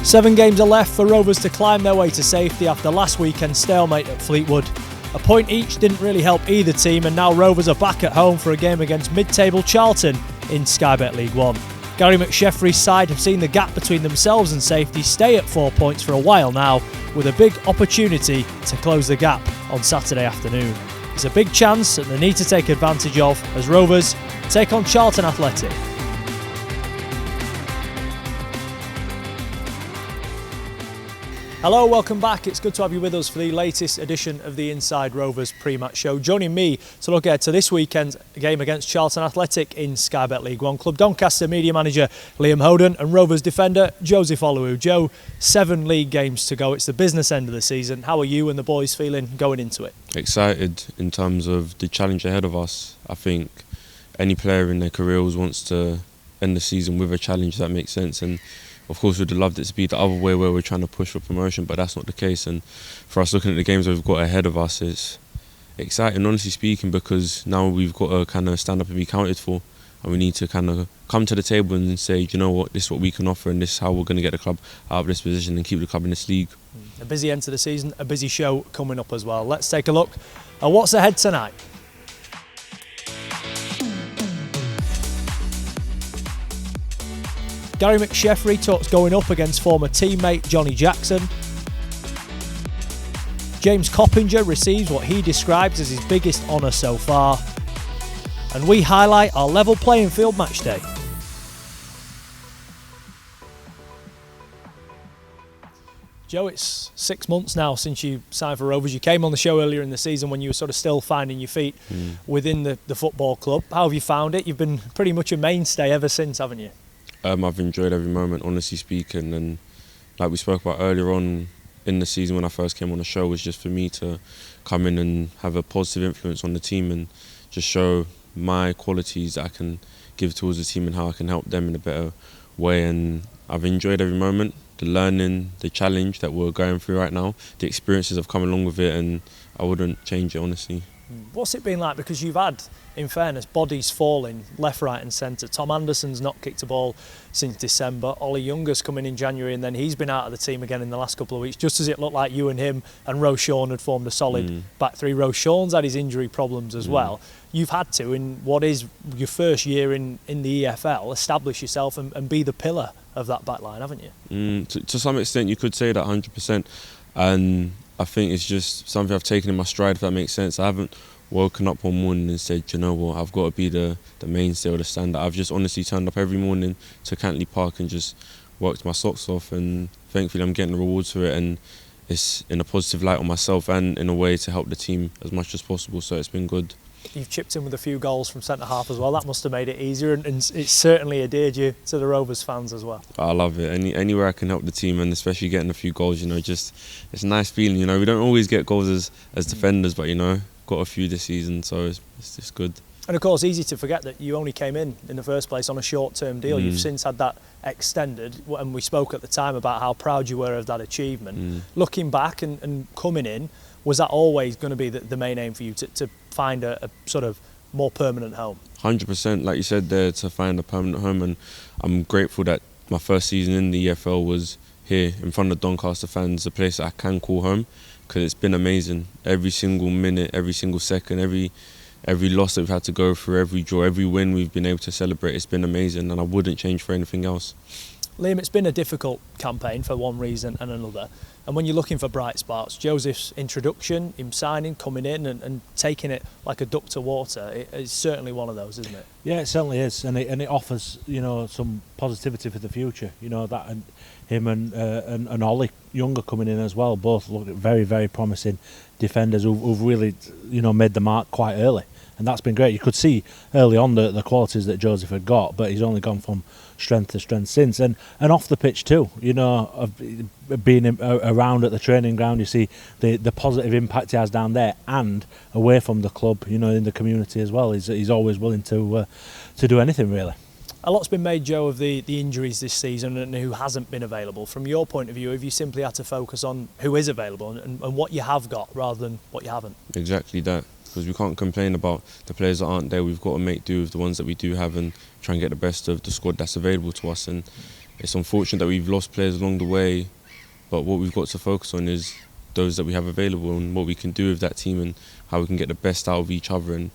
7 games are left for Rovers to climb their way to safety after last weekend's stalemate at Fleetwood. A point each didn't really help either team, and now Rovers are back at home for a game against mid-table Charlton in Sky Bet League One. Gary McSheffrey's side have seen the gap between themselves and safety stay at 4 points for a while now, with a big opportunity to close the gap on Saturday afternoon. It's a big chance that they need to take advantage of as Rovers take on Charlton Athletic. Hello, welcome back. It's good to have you with us for the latest edition of the Inside Rovers pre-match show. Joining me to look ahead to this weekend's game against Charlton Athletic in Sky Bet League One, Club Doncaster media manager Liam Hoden and Rovers defender Joseph Oluwu. Joe, 7 league games to go. It's the business end of the season. How are you and the boys feeling going into it? Excited in terms of the challenge ahead of us. I think any player in their career always wants to end the season with a challenge, that makes sense. And of course, we'd have loved it to be the other way where we're trying to push for promotion, but that's not the case. And for us, looking at the games that we've got ahead of us, it's exciting, honestly speaking, because now we've got to kind of stand up and be counted for, and we need to kind of come to the table and say, you know what, this is what we can offer, and this is how we're going to get the club out of this position and keep the club in this league. A busy end to the season, a busy show coming up as well. Let's take a look at what's ahead tonight. Gary McSheffrey talks going up against former teammate Johnny Jackson. James Coppinger receives what he describes as his biggest honour so far. And we highlight our level playing field match day. Joe, it's 6 months now since you signed for Rovers. You came on the show earlier in the season when you were sort of still finding your feet within the football club. How have you found it? You've been pretty much a mainstay ever since, haven't you? I've enjoyed every moment, honestly speaking, and like we spoke about earlier on in the season when I first came on the show, was just for me to come in and have a positive influence on the team and just show my qualities that I can give towards the team and how I can help them in a better way. And I've enjoyed every moment, the learning, the challenge that we're going through right now, the experiences have come along with it, and I wouldn't change it, honestly. What's it been like? Because you've had, in fairness, bodies falling left, right and centre. Tom Anderson's not kicked a ball since December. Ollie Younger's coming in January, and then he's been out of the team again in the last couple of weeks, just as it looked like you and him and Rochon had formed a solid back three. Rochon's had his injury problems as well. You've had to, in what is your first year in the EFL, establish yourself and be the pillar of that back line, haven't you? To some extent, you could say that 100%. And I think it's just something I've taken in my stride, if that makes sense. I haven't woken up one morning and said, you know what, I've got to be the mainstay or the standard. I've just honestly turned up every morning to Cantley Park and just worked my socks off, and thankfully I'm getting the rewards for it, and it's in a positive light on myself and in a way to help the team as much as possible, so it's been good. You've chipped in with a few goals from centre half as well. That must have made it easier, and it's certainly endeared you to the Rovers fans as well. I love it. Anywhere I can help the team, and especially getting a few goals, you know, just it's a nice feeling. You know, we don't always get goals as defenders, but you know, got a few this season, so it's just good. And of course, easy to forget that you only came in the first place on a short-term deal. You've since had that extended, and we spoke at the time about how proud you were of that achievement. Looking back and coming in, was that always going to be the main aim for you, to find a sort of more permanent home? 100%, like you said there, to find a permanent home, and I'm grateful that my first season in the EFL was here in front of Doncaster fans, a place that I can call home, because it's been amazing. Every single minute, every single second, every loss that we've had to go through, every draw, every win we've been able to celebrate, it's been amazing, and I wouldn't change for anything else. Liam, it's been a difficult campaign for one reason and another, and when you're looking for bright sparks, Joseph's introduction, him signing, coming in and taking it like a duck to water, it's certainly one of those, isn't it? Yeah, it certainly is, and it offers, you know, some positivity for the future. You know, that and him and Ollie Younger coming in as well, both look very, very promising defenders who've really, you know, made the mark quite early. And that's been great. You could see early on the qualities that Joseph had got, but he's only gone from strength to strength since. And off the pitch too, you know, of being around at the training ground, you see the positive impact he has down there and away from the club, you know, in the community as well. He's always willing to do anything really. A lot's been made, Joe, of the injuries this season and who hasn't been available. From your point of view, have you simply had to focus on who is available and what you have got rather than what you haven't? Exactly that. Because we can't complain about the players that aren't there. We've got to make do with the ones that we do have and try and get the best of the squad that's available to us. And it's unfortunate that we've lost players along the way, but what we've got to focus on is those that we have available and what we can do with that team and how we can get the best out of each other. And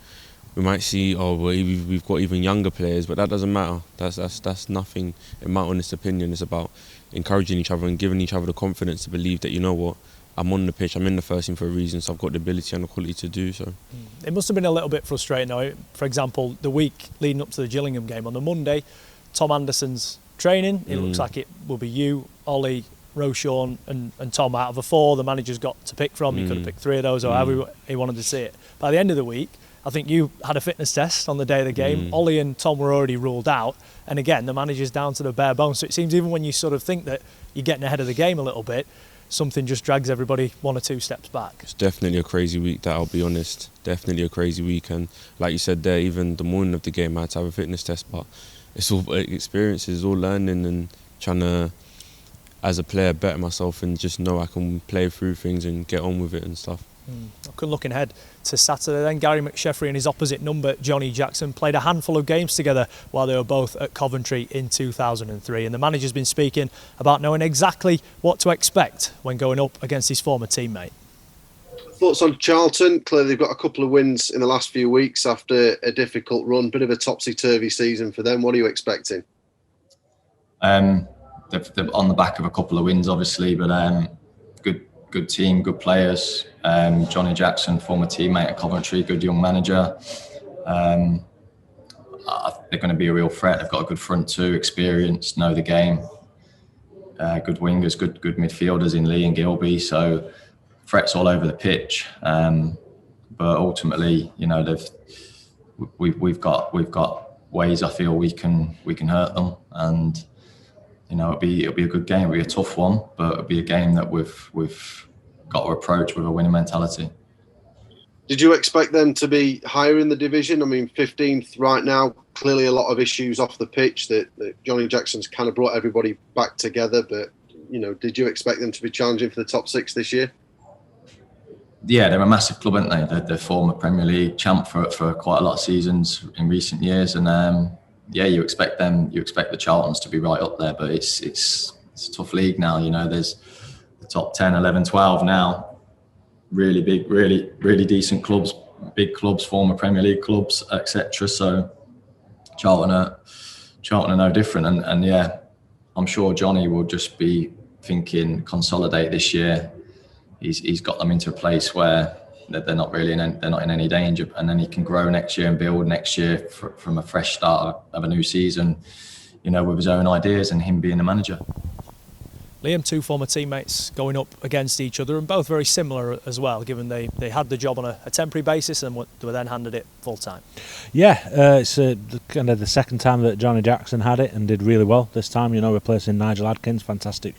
we might see, we've got even younger players, but that doesn't matter. That's nothing, in my honest opinion. It's about encouraging each other and giving each other the confidence to believe that, you know what, I'm on the pitch, I'm in the first team for a reason, so I've got the ability and the quality to do so. It must have been a little bit frustrating though. For example, the week leading up to the Gillingham game on the Monday, Tom Anderson's training, it looks like it will be you, Ollie, Roshan and Tom out of the four the manager's got to pick from. He could have picked three of those or however he wanted to see it. By the end of the week, I think you had a fitness test on the day of the game. Ollie and Tom were already ruled out. And again, the manager's down to the bare bones. So it seems even when you sort of think that you're getting ahead of the game a little bit, something just drags everybody one or two steps back. It's definitely a crazy week, that I'll be honest. Definitely a crazy week. And like you said there, even the morning of the game, I had to have a fitness test. But it's all experiences, all learning and trying to, as a player, better myself and just know I can play through things and get on with it and stuff. Looking ahead to Saturday then, Gary McSheffrey and his opposite number, Johnny Jackson, played a handful of games together while they were both at Coventry in 2003, and the manager's been speaking about knowing exactly what to expect when going up against his former teammate. Thoughts on Charlton? Clearly they've got a couple of wins in the last few weeks after a difficult run, bit of a topsy-turvy season for them. What are you expecting? They're on the back of a couple of wins obviously, but good team, good players. Johnny Jackson, former teammate at Coventry, good young manager. They're going to be a real threat. They've got a good front two, experience, know the game. Good wingers, good midfielders in Lee and Gilby. So threats all over the pitch. But ultimately, you know, we've got ways I feel we can hurt them, and you know, it'll be a good game. It'll be a tough one, but it'll be a game that we've got to approach with a winning mentality. Did you expect them to be higher in the division? I mean, 15th right now, clearly a lot of issues off the pitch that Johnny Jackson's kind of brought everybody back together. But, you know, did you expect them to be challenging for the top six this year? Yeah, they're a massive club, aren't they? They're former Premier League champ for quite a lot of seasons in recent years. And yeah, you expect the Charltons to be right up there, but it's a tough league now. You know, there's the top 10, 11, 12 now, really big, really decent clubs, big clubs, former Premier League clubs, etc. So Charlton are no different. And yeah, I'm sure Johnny will just be thinking consolidate this year. He's got them into a place where they're not in any danger, and then he can grow next year and build next year from a fresh start of a new season, you know, with his own ideas and him being the manager. Liam, two former teammates going up against each other, and both very similar as well, given they had the job on a temporary basis and were then handed it full time. Yeah, it's kind of the second time that Johnny Jackson had it and did really well this time, you know, replacing Nigel Adkins. Fantastic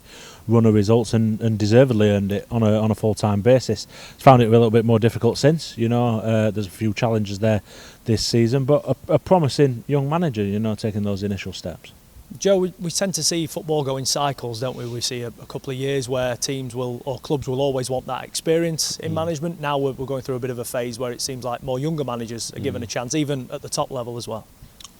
run of results and deservedly earned it on a full-time basis. Found it a little bit more difficult since, you know, there's a few challenges there this season, but a promising young manager, you know, taking those initial steps. Joe, we tend to see football go in cycles, don't we? We see a couple of years where teams or clubs will always want that experience in management. Now we're going through a bit of a phase where it seems like more younger managers are given a chance, even at the top level as well.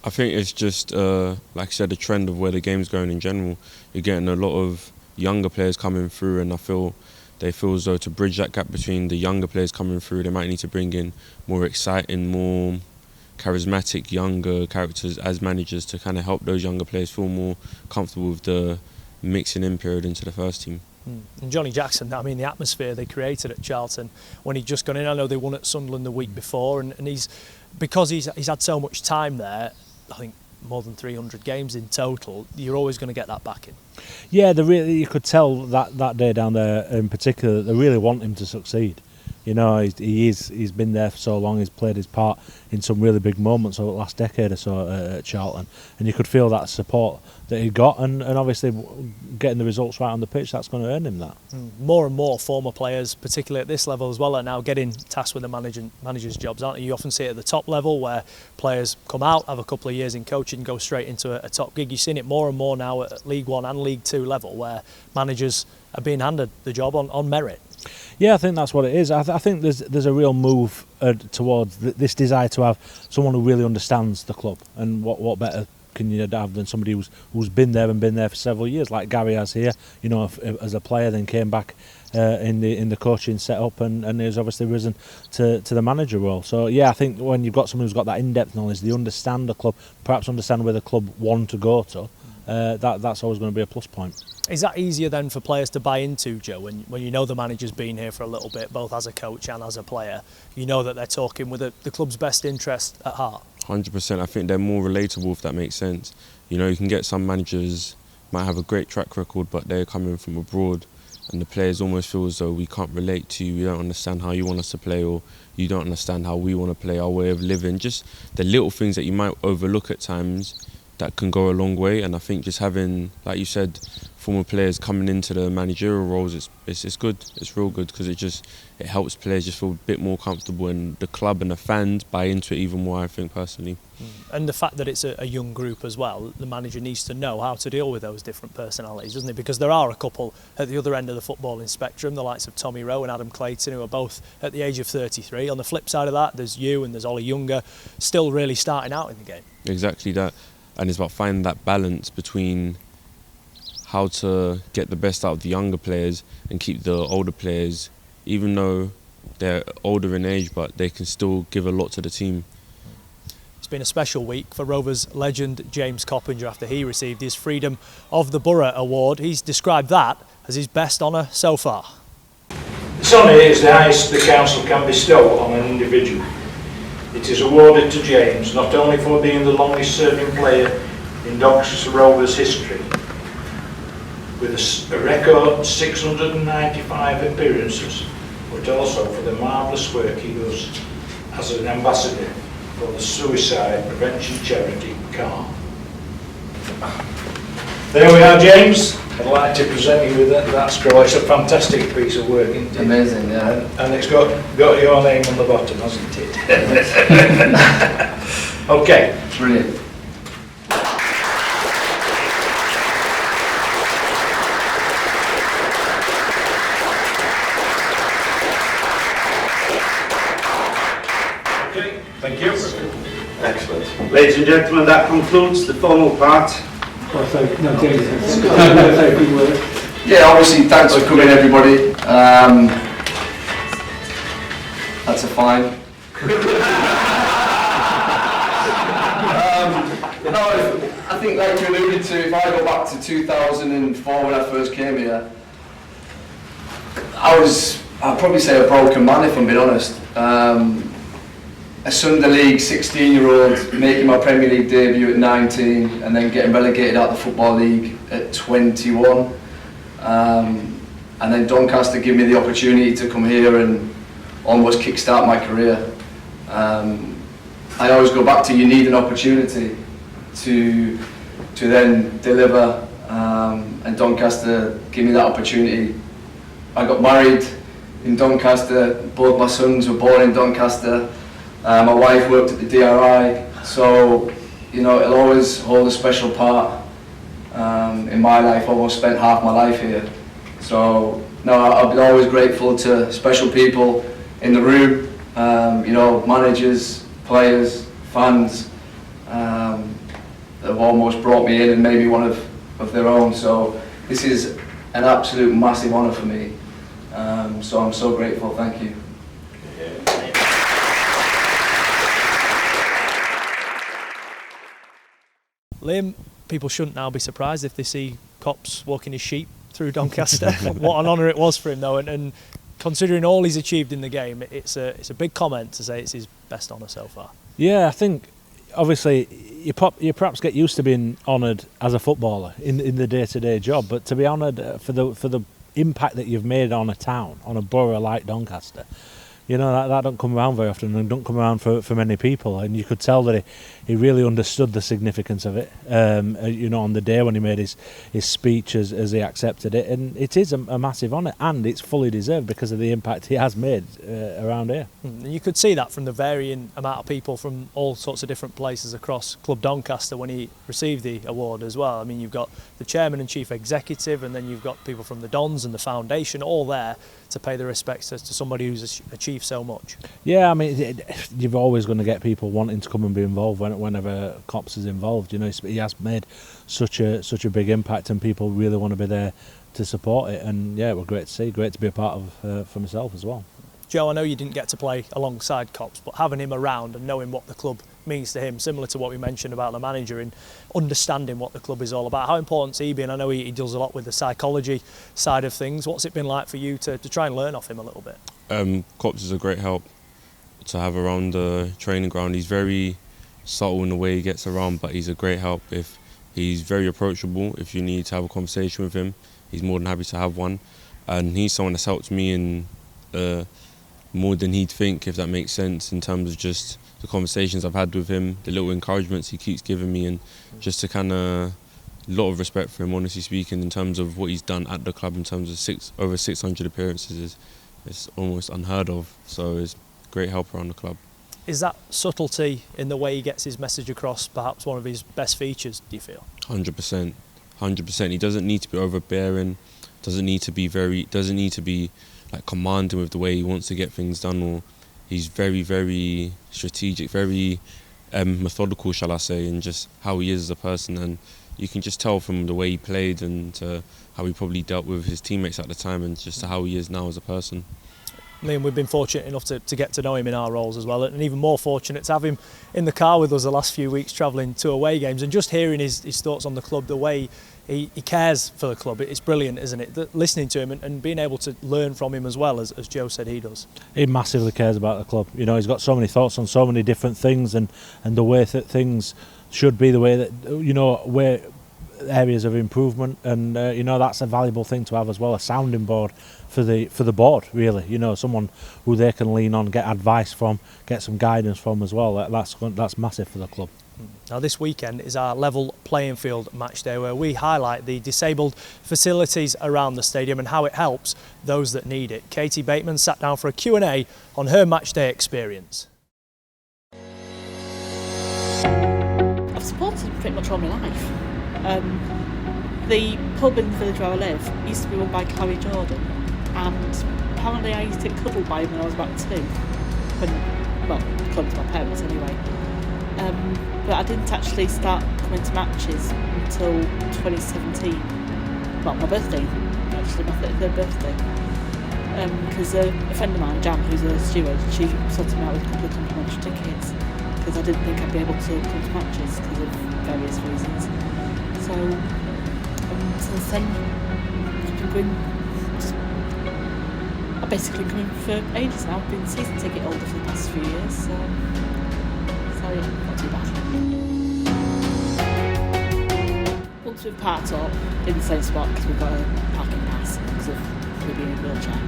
I think it's just, like I said, a trend of where the game's going in general. You're getting a lot of younger players coming through, and I feel they feel as though to bridge that gap between the younger players coming through, they might need to bring in more exciting, more charismatic younger characters as managers to kind of help those younger players feel more comfortable with the mixing in period into the first team. And Johnny Jackson, I mean, the atmosphere they created at Charlton when he'd just gone in, I know they won at Sunderland the week before, and because he's had so much time there, I think more than 300 games in total, you're always going to get that backing. Yeah, you could tell that day down there in particular that they really want him to succeed. You know, he's been there for so long. He's played his part in some really big moments over the last decade or so at Charlton, and you could feel that support that he got, and obviously getting the results right on the pitch, that's going to earn him that. More and more former players, particularly at this level as well, are now getting tasked with the managers' jobs, aren't they? You often see it at the top level where players come out, have a couple of years in coaching, and go straight into a top gig. You've seen it more and more now at League One and League Two level, where managers are being handed the job on merit. Yeah, I think that's what it is. I think there's a real move towards this desire to have someone who really understands the club, and what better can you have than somebody who's been there for several years, like Gary has here, you know, as a player, then came back in the coaching setup and has obviously risen to the manager role. So yeah, I think when you've got someone who's got that in-depth knowledge, they understand the club, perhaps understand where the club want to go to, that's always going to be a plus point. Is that easier then for players to buy into, Joe, when you know the manager's been here for a little bit, both as a coach and as a player? You know that they're talking with the club's best interest at heart? 100%. I think they're more relatable, if that makes sense. You know, you can get some managers might have a great track record, but they're coming from abroad, and the players almost feel as though we can't relate to you, we don't understand how you want us to play, or you don't understand how we want to play, our way of living. Just the little things that you might overlook at times that can go a long way. And I think just having, like you said, former players coming into the managerial roles, it's good. It's real good, because it helps players just feel a bit more comfortable, and the club and the fans buy into it even more, I think, personally. And the fact that it's a young group as well, the manager needs to know how to deal with those different personalities, doesn't he? Because there are a couple at the other end of the footballing spectrum, the likes of Tommy Rowe and Adam Clayton, who are both at the age of 33. On the flip side of that, there's you and there's Ollie Younger, still really starting out in the game. Exactly that. And it's about finding that balance between how to get the best out of the younger players and keep the older players, even though they're older in age, but they can still give a lot to the team. It's been a special week for Rovers legend James Coppinger after he received his Freedom of the Borough Award. He's described that as his best honour so far. This honour is the highest the council can bestow on an individual. It is awarded to James not only for being the longest serving player in Doncaster Rovers history, with a record 695 appearances, but also for the marvellous work he does as an ambassador for the suicide prevention charity CAR. There we are, James. I'd like to present you with that scroll. It's a fantastic piece of work, isn't it? Amazing, yeah. And it's got your name on the bottom, hasn't it? Okay. Brilliant. Okay, thank you. Excellent. Ladies and gentlemen, that concludes the formal part. Yeah, obviously, thanks for coming, everybody. That's a fine. I think, like you alluded to, if I go back to 2004 when I first came here, I'd probably say a broken man, if I'm being honest. A Sunday League 16-year-old making my Premier League debut at 19 and then getting relegated out of the Football League at 21. And then Doncaster gave me the opportunity to come here and almost kickstart my career. I always go back to, you need an opportunity to then deliver, and Doncaster gave me that opportunity. I got married in Doncaster, both my sons were born in Doncaster. My wife worked at the DRI, so you know it'll always hold a special part in my life. I almost spent half my life here, so no, I'll be always grateful to special people in the room, you know, managers, players, fans, that have almost brought me in and made me one of their own. So this is an absolute massive honour for me. So I'm so grateful. Thank you. Liam, people shouldn't now be surprised if they see Cops walking his sheep through Doncaster. What an honour it was for him, though, and considering all he's achieved in the game, it's a big comment to say it's his best honour so far. Yeah, I think obviously you perhaps get used to being honoured as a footballer in the day-to-day job, but to be honoured for the impact that you've made on a town, on a borough like Doncaster, you know, that don't come around very often and don't come around for many people. And you could tell that he really understood the significance of it, you know, on the day when he made his speech as he accepted it. And it is a massive honour, and it's fully deserved because of the impact he has made around here. You could see that from the varying amount of people from all sorts of different places across Club Doncaster when he received the award as well. I mean, you've got the chairman and chief executive, and then you've got people from the Dons and the foundation all there to pay the respects to somebody who's achieved so much. Yeah, I mean, you're always going to get people wanting to come and be involved whenever Cops is involved. You know, he has made such a big impact, and people really want to be there to support it. And yeah, it was great to see, great to be a part of for myself as well. Joe, I know you didn't get to play alongside Cops, but having him around and knowing what the club means to him, similar to what we mentioned about the manager, in understanding what the club is all about, how important's he been? I know he does a lot with the psychology side of things. What's it been like for you to try and learn off him a little bit? Cops is a great help to have around the training ground. He's very subtle in the way he gets around, but he's a great help. If he's very approachable, if you need to have a conversation with him, he's more than happy to have one. And he's someone that's helped me in more than he'd think, if that makes sense, in terms of just the conversations I've had with him, the little encouragements he keeps giving me, and just to kind of, a lot of respect for him, honestly speaking, in terms of what he's done at the club, in terms of over 600 appearances, it's almost unheard of. So it's great help around the club. Is that subtlety in the way he gets his message across perhaps one of his best features, do you feel? 100%. 100%. He doesn't need to be overbearing, doesn't need to be like commanding with the way he wants to get things done, or he's very, very strategic, very methodical, shall I say, in just how he is as a person. And you can just tell from the way he played and how he probably dealt with his teammates at the time, and just how he is now as a person. Liam, we've been fortunate enough to get to know him in our roles as well, and even more fortunate to have him in the car with us the last few weeks, travelling to away games, and just hearing his thoughts on the club, the way he cares for the club. It's brilliant, isn't it? Listening to him and being able to learn from him as well, as Joe said he does. He massively cares about the club. You know, he's got so many thoughts on so many different things, and the way that things should be, the way that, you know, where areas of improvement, and you know, that's a valuable thing to have as well, a sounding board for the board, really. You know, someone who they can lean on, get advice from, get some guidance from as well. That's massive for the club. Now this weekend is our level playing field match day, where we highlight the disabled facilities around the stadium and how it helps those that need it. Katie Bateman sat down for a Q&A on her match day experience. I've supported pretty much all my life. The pub in the village where I live used to be run by Clary Jordan, and apparently I used to get cuddled by him when I was about 2. According to my parents anyway. But I didn't actually start coming to matches until 2017. Well, my birthday, actually, my 33rd birthday. Because a friend of mine, Jan, who's a steward, she sorted me out with a couple of complimentary tickets, because I didn't think I'd be able to come to matches because of various reasons. So since then, I've been going. I've basically come in for ages now. I've been season ticket holder for the past few years, so yeah, not too bad. Once we've parked up in the same spot, because we've got a parking pass because of me being in a wheelchair,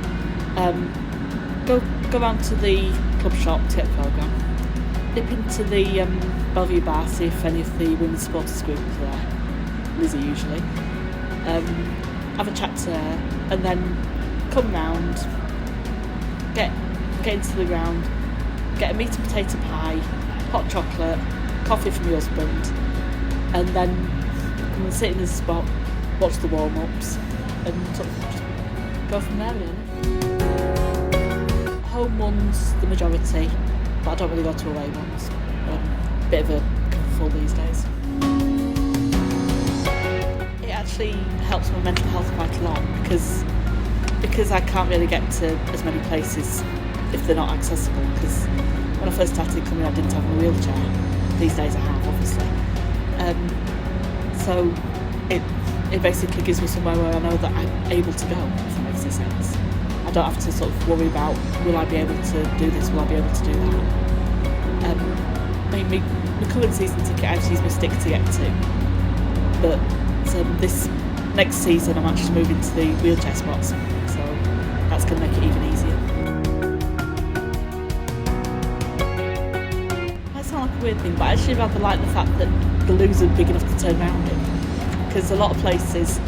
go round to the club shop to get the programme, nip into the Bellevue bar, see if any of the women's supporters group is there. Lizzie usually. Have a chat to her, and then come round, get into the ground, get a meat and potato pie, hot chocolate, coffee from your husband, and then come and sit in the spot, watch the warm-ups, and sort of just go from there, really. Home ones, the majority, but I don't really go to away ones. Bit of a full these days. It actually helps my mental health quite a lot, because I can't really get to as many places if they're not accessible, because when I first started coming I didn't have a wheelchair. These days I have, obviously. So it basically gives me somewhere where I know that I'm able to go, if that makes any sense. I don't have to sort of worry about, will I be able to do this, will I be able to do that. My current season ticket I actually use my stick to get to, but this next season I'm actually moving to the wheelchair spots, so that's going to make it even easier. Might sound like a weird thing, but I actually rather like the fact that the loos are big enough to turn around in, because a lot of places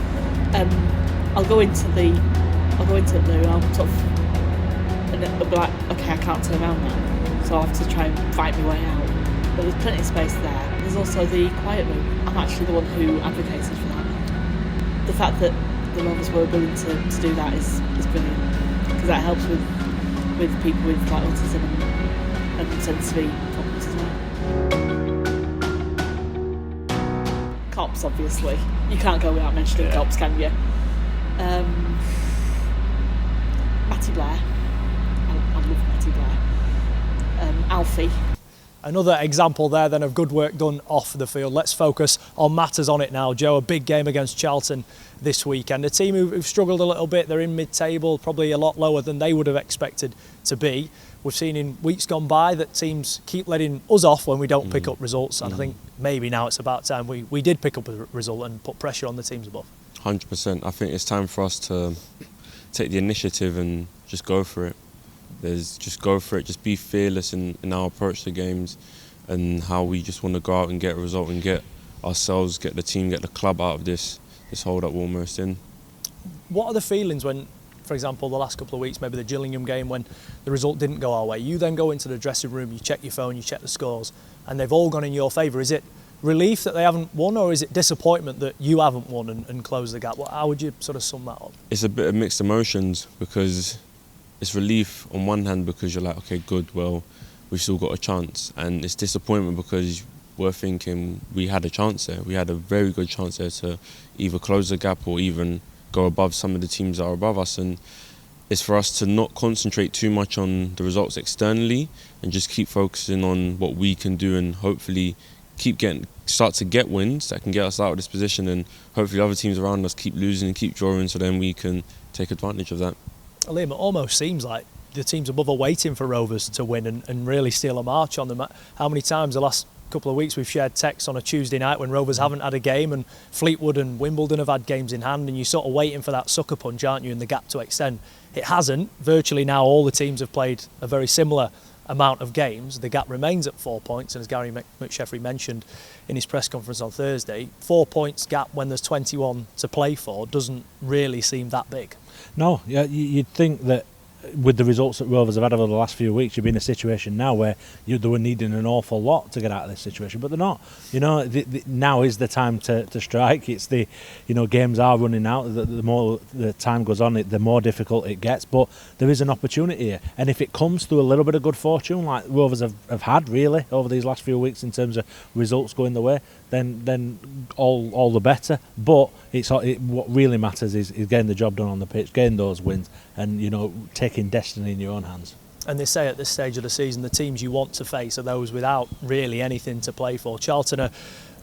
I'll go into the loo and I'll sort of, and it'll be like, okay, I can't turn around now, so I'll have to try and fight my way out. But there's plenty of space there. There's also the quiet room. I'm actually the one who advocated for that. The fact that the Rovers were willing to do that is brilliant, because because that helps with people with like autism and sensory problems as well. Cops, obviously. You can't go without mentioning cops, can you? Matty Blair. I love Matty Blair. Alfie. Another example there then of good work done off the field. Let's focus on matters on it now. Joe, a big game against Charlton this weekend. A team who've struggled a little bit. They're in mid-table, probably a lot lower than they would have expected to be. We've seen in weeks gone by that teams keep letting us off when we don't pick up results. And I think maybe now it's about time we did pick up a result and put pressure on the teams above. 100%. I think it's time for us to take the initiative and just go for it. Just go for it, just be fearless in our approach to games and how we just want to go out and get a result and get ourselves, get the team, get the club out of this hole that we're almost in. What are the feelings when, for example, the last couple of weeks, maybe the Gillingham game, when the result didn't go our way? You then go into the dressing room, you check your phone, you check the scores, and they've all gone in your favour. Is it relief that they haven't won, or is it disappointment that you haven't won and closed the gap? How would you sort of sum that up? It's a bit of mixed emotions because it's relief on one hand because you're like, okay, good, well, we've still got a chance. And it's disappointment because we're thinking we had a chance there. We had a very good chance there to either close the gap or even go above some of the teams that are above us. And it's for us to not concentrate too much on the results externally and just keep focusing on what we can do and hopefully start to get wins that can get us out of this position, and hopefully other teams around us keep losing and keep drawing, so then we can take advantage of that. Liam, it almost seems like the teams above are waiting for Rovers to win and really steal a march on them. How many times the last couple of weeks we've shared texts on a Tuesday night when Rovers haven't had a game, and Fleetwood and Wimbledon have had games in hand, and you're sort of waiting for that sucker punch, aren't you, and the gap to extend. It hasn't. Virtually now all the teams have played a very similar amount of games. The gap remains at 4 points, and as Gary McSheffrey mentioned in his press conference on Thursday, 4 points gap when there's 21 to play for doesn't really seem that big. No, yeah, you'd think that with the results that Rovers have had over the last few weeks, you'd be in a situation now where they were needing an awful lot to get out of this situation, but they're not. You know, now is the time to strike. It's games are running out. The more the time goes on, the more difficult it gets. But there is an opportunity here, and if it comes through a little bit of good fortune, like Rovers have had really over these last few weeks in terms of results going the way, then all the better. But what really matters is getting the job done on the pitch, getting those wins, and taking destiny in your own hands. And they say at this stage of the season the teams you want to face are those without really anything to play for. Charlton are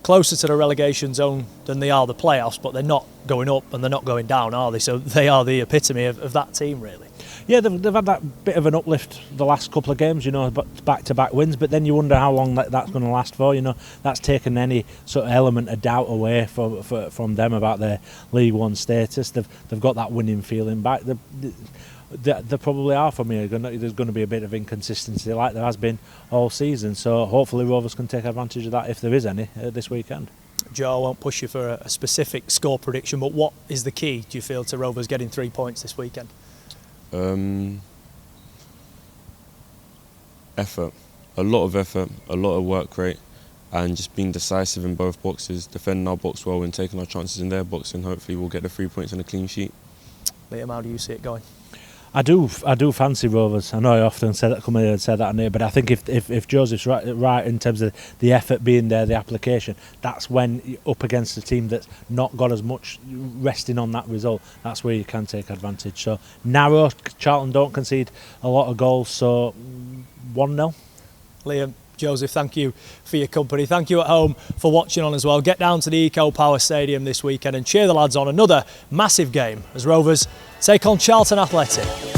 closer to the relegation zone than they are the playoffs, but they're not going up and they're not going down, are they? So they are the epitome of that team, really. Yeah, they've had that bit of an uplift the last couple of games, back-to-back wins, but then you wonder how long that's going to last for. That's taken any sort of element of doubt away from them about their League One status. They've got that winning feeling back. There probably are for me. There's going to be a bit of inconsistency like there has been all season, so hopefully Rovers can take advantage of that if there is any this weekend. Joe, I won't push you for a specific score prediction, but what is the key, do you feel, to Rovers getting 3 points this weekend? Effort, a lot of effort, a lot of work rate, and just being decisive in both boxes, defending our box well and taking our chances in their box, and hopefully we'll get the 3 points and a clean sheet. Liam, how do you see it going? I do fancy Rovers. I know I often come here and say that on here, but I think if Joseph's right in terms of the effort being there, the application, that's when you're up against a team that's not got as much resting on that result. That's where you can take advantage. So narrow. Charlton don't concede a lot of goals, so 1-0. Liam, Joseph, thank you for your company. Thank you at home for watching on as well. Get down to the Eco Power Stadium this weekend and cheer the lads on. Another massive game as Rovers take on Charlton Athletic.